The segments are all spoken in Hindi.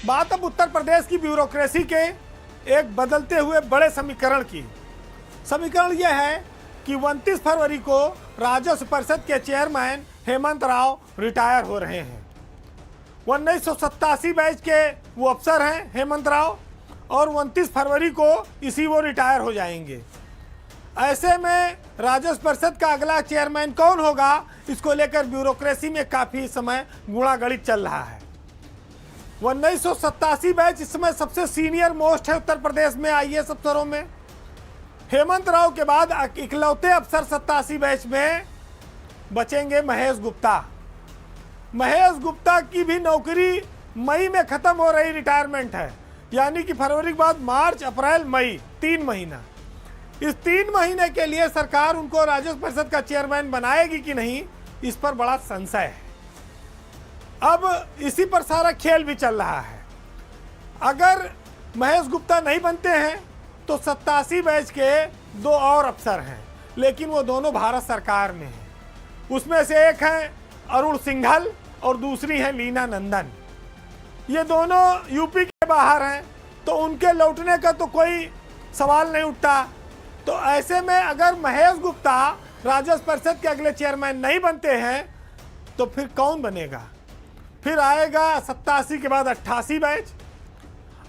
बात अब उत्तर प्रदेश की ब्यूरोक्रेसी के एक बदलते हुए बड़े समीकरण की। समीकरण यह है कि 29 फरवरी को राजस्व परिषद के चेयरमैन हेमंत राव रिटायर हो रहे हैं। 1987 बैच के वो अफसर हैं हेमंत राव, और 29 फरवरी को इसी वो रिटायर हो जाएंगे। ऐसे में राजस्व परिषद का अगला चेयरमैन कौन होगा, इसको लेकर ब्यूरोक्रेसी में काफ़ी समय गुणागणित चल रहा है। 1987 बैच इस समय सबसे सीनियर मोस्ट है उत्तर प्रदेश में आईएएस अफसरों में। हेमंत राव के बाद इकलौते अफसर 87 बैच में बचेंगे महेश गुप्ता। महेश गुप्ता की भी नौकरी मई में ख़त्म हो रही, रिटायरमेंट है, यानी कि फरवरी के बाद मार्च अप्रैल मई 3 महीना। इस 3 महीने के लिए सरकार उनको राजस्व परिषद का चेयरमैन बनाएगी कि नहीं, इस पर बड़ा संशय है। अब इसी पर सारा खेल भी चल रहा है। अगर महेश गुप्ता नहीं बनते हैं तो 87 बैच के 2 और अफसर हैं, लेकिन वो दोनों भारत सरकार में हैं। उसमें से एक है अरुण सिंघल और दूसरी है लीना नंदन। ये दोनों यूपी के बाहर हैं, तो उनके लौटने का तो कोई सवाल नहीं उठता। तो ऐसे में अगर महेश गुप्ता राजस्व परिषद के अगले चेयरमैन नहीं बनते हैं तो फिर कौन बनेगा? फिर आएगा 87 के बाद 88 बैच।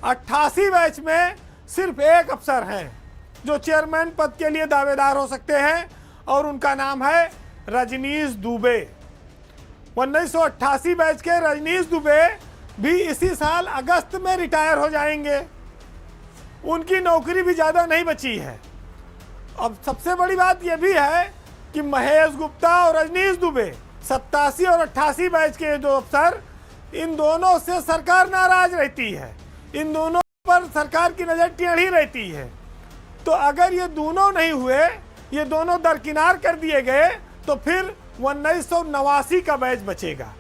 88 बैच में सिर्फ एक अफसर हैं जो चेयरमैन पद के लिए दावेदार हो सकते हैं, और उनका नाम है रजनीश दुबे। 1988 बैच के रजनीश दुबे भी इसी साल अगस्त में रिटायर हो जाएंगे। उनकी नौकरी भी ज़्यादा नहीं बची है। अब सबसे बड़ी बात यह भी है कि महेश गुप्ता और रजनीश दुबे 87 और 88 बैच के दो अफसर, इन दोनों से सरकार नाराज रहती है, इन दोनों पर सरकार की नज़र टेढ़ी रहती है। तो अगर ये दोनों नहीं हुए, ये दोनों दरकिनार कर दिए गए, तो फिर 1989 का बैच बचेगा।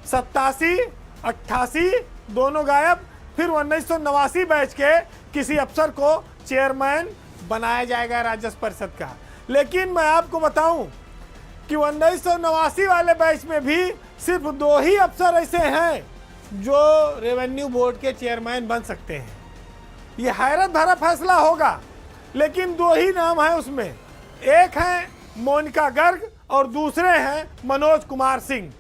87, 88 दोनों गायब, फिर 1989 बैच के किसी अफसर को चेयरमैन बनाया जाएगा राजस्व परिषद का। लेकिन मैं आपको बताऊं कि 1989 वाले बैच में भी सिर्फ 2 ही अफसर ऐसे हैं जो रेवेन्यू बोर्ड के चेयरमैन बन सकते हैं। ये हैरत भरा फैसला होगा, लेकिन 2 ही नाम हैं उसमें। एक है मोनिका गर्ग और दूसरे हैं मनोज कुमार सिंह।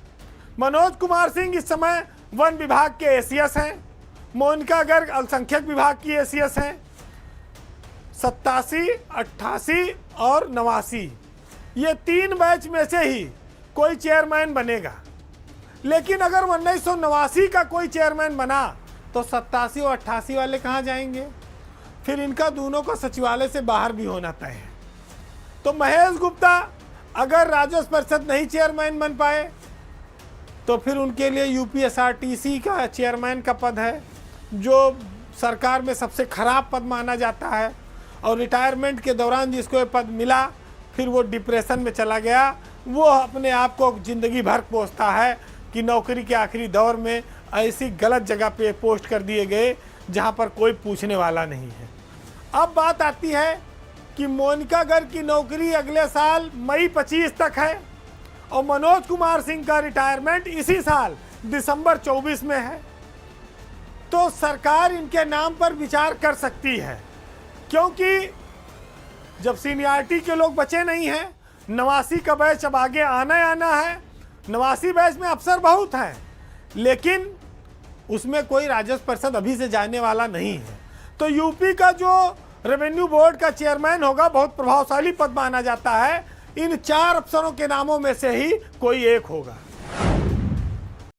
मनोज कुमार सिंह इस समय वन विभाग के एसीएस हैं, मोनिका गर्ग अल्पसंख्यक विभाग की एसीएस हैं। 87, 88 और 89 ये 3 बैच में से ही कोई चेयरमैन बनेगा। लेकिन अगर 1989 का कोई चेयरमैन बना तो 87 और 88 वाले कहाँ जाएंगे? फिर इनका दोनों को सचिवालय से बाहर भी होना तय है। तो महेश गुप्ता अगर राजस्व परिषद नहीं चेयरमैन बन पाए तो फिर उनके लिए यूपीएसआरटीसी का चेयरमैन का पद है, जो सरकार में सबसे खराब पद माना जाता है। और रिटायरमेंट के दौरान जिसको ये पद मिला, फिर वो डिप्रेशन में चला गया। वो अपने आप को ज़िंदगी भर कोसता है कि नौकरी के आखिरी दौर में ऐसी गलत जगह पे पोस्ट कर दिए गए जहाँ पर कोई पूछने वाला नहीं है। अब बात आती है कि मोनिका गर्ग की नौकरी अगले साल मई 25 तक है, और मनोज कुमार सिंह का रिटायरमेंट इसी साल दिसंबर 24 में है। तो सरकार इनके नाम पर विचार कर सकती है, क्योंकि जब सीनियरिटी के लोग बचे नहीं हैं, 89 का बैच अब आगे आना है। 89 बैच में अफसर बहुत हैं, लेकिन उसमें कोई राजस्व परिषद अभी से जाने वाला नहीं है। तो यूपी का जो रेवेन्यू बोर्ड का चेयरमैन होगा, बहुत प्रभावशाली पद माना जाता है। इन 4 अफसरों के नामों में से ही कोई एक होगा।